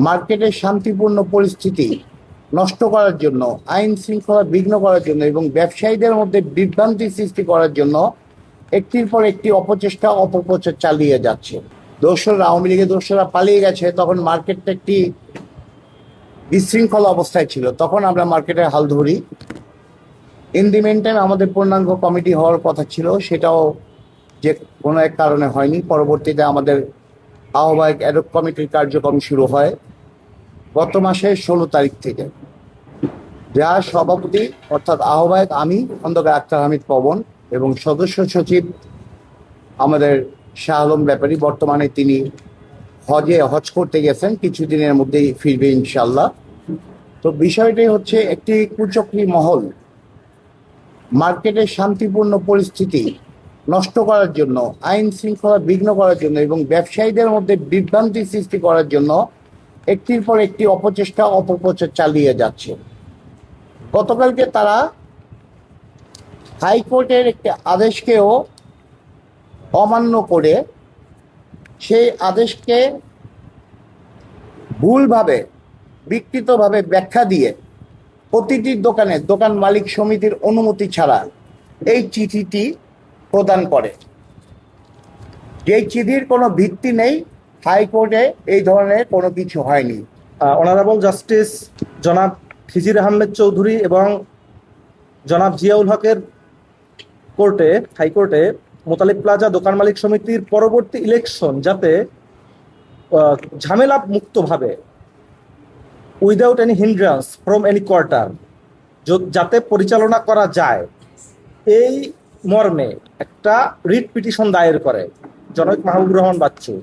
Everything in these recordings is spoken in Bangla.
মার্কেটের শান্তিপূর্ণ পরিস্থিতি নষ্ট করার জন্য, আইন শৃঙ্খলা বিঘ্ন করার জন্য এবং ব্যবসায়ীদের মধ্যে বিভ্রান্তি সৃষ্টি করার জন্য একটির পর একটি অপপ্রচার চালিয়ে যাচ্ছে। দোসররা, আওয়ামী লীগের দোসররা পালিয়ে গেছে, তখন মার্কেটটা একটি বিশৃঙ্খল অবস্থায় ছিল, তখন আমরা মার্কেটের হাল ধরি। ইন দি মেন টাইম আমাদের পূর্ণাঙ্গ কমিটি হওয়ার কথা ছিল, সেটাও যে কোনো এক কারণে হয়নি। পরবর্তীতে আমাদের আহ্বায়ক অ্যাডক কমিটির কার্যক্রম শুরু হয় গত মাসের 16 তারিখ থেকে। যার সভাপতি অর্থাৎ আহ্বায়ক আমি, খন্দকার আক্তার হামিদ পবন, এবং সদস্য সচিব আমাদের শাহ আলম ব্যাপারী। বর্তমানে তিনি হজ করতে গেছেন, কিছুদিনের মধ্যেই ফিরবে ইনশাল্লাহ। তো বিষয়টি হচ্ছে, একটি কুচক্রী মহল মার্কেটের শান্তিপূর্ণ পরিস্থিতি নষ্ট করার জন্য, আইন শৃঙ্খলা বিঘ্ন করার জন্য এবং ব্যবসায়ীদের মধ্যে বিভ্রান্তি সৃষ্টি করার জন্য একটির পর একটি অপপ্রচার চালিয়ে যাচ্ছে। গতকালকে তারা হাইকোর্টের একটি আদেশকেও অমান্য করে সেই আদেশকে ভুলভাবে, বিকৃতভাবে ব্যাখ্যা দিয়ে প্রতিটি দোকান মালিক সমিতির অনুমতি ছাড়া এই চিঠিটি প্রদান করে। যেই চিঠির কোনো ভিত্তি নেই, হাইকোর্টে এই ধরনের কোনো কিছু হয়নি। অনারেবল জাস্টিস জনাব খিজির আহমেদ চৌধুরী এবং জনাব জিয়াউল হকের হাইকোর্টে মোতালিব প্লাজা দোকান মালিক সমিতির পরবর্তী ইলেকশন যাতে ঝামেলা মুক্তভাবে, without any hindrance from any quarter, যাতে পরিচালনা করা যায়, এই মর্মে একটা রিট পিটিশন দায়ের করে জনক মাহবুবুর রহমান বাচ্চু।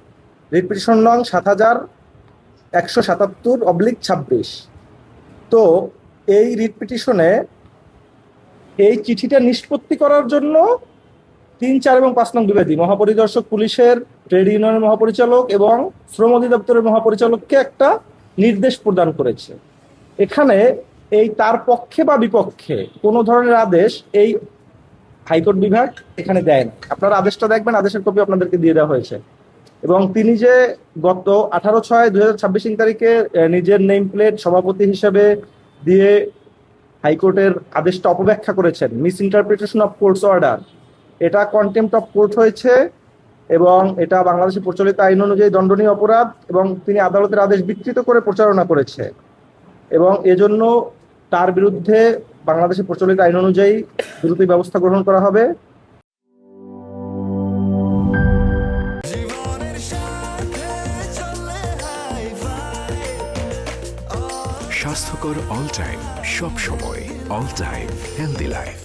রিট পিটিশন নং 7177/26। তো এই রিট পিটিশনে এই চিঠিটা নিষ্পত্তি করার জন্য 3, 4 এবং 5 নং বিবাদী মহাপরিদর্শক পুলিশের, ট্রেড ইউনিয়নের মহাপরিচালক এবং শ্রম অধিদপ্তরের মহাপরিচালককে একটা নির্দেশ প্রদান করেছে। এখানে এই তার পক্ষে বা বিপক্ষে কোনো ধরনের আদেশ এই হাইকোর্ট বিভাগ এখানে দেয় না। আপনারা আদেশটা দেখবেন, আদেশের কপি আপনাদেরকে দিয়ে দেওয়া হয়েছে। এবং তিনি যে গত 18/6/2026 তারিখে নিজের নেম প্লেট সভাপতি হিসেবে দিয়ে হাইকোর্টের আদেশটা অপব্যাখ্যা করেছেন, misinterpretation of courts order, এটা কন্টেম্পট অফ কোর্ট হয়েছে এবং এটা বাংলাদেশের প্রচলিত আইন অনুযায়ী দণ্ডনীয় অপরাধ, এবং তিনি আদালতের আদেশ বিকৃত করে প্রচারণা করেছে এবং এজন্য তার বিরুদ্ধে বাংলাদেশের প্রচলিত আইন অনুযায়ী দ্রুত ব্যবস্থা গ্রহণ করা হবে। স্বাস্থ্যকর অল টাইম, সব সময় অল টাইম হেলদি লাইফ।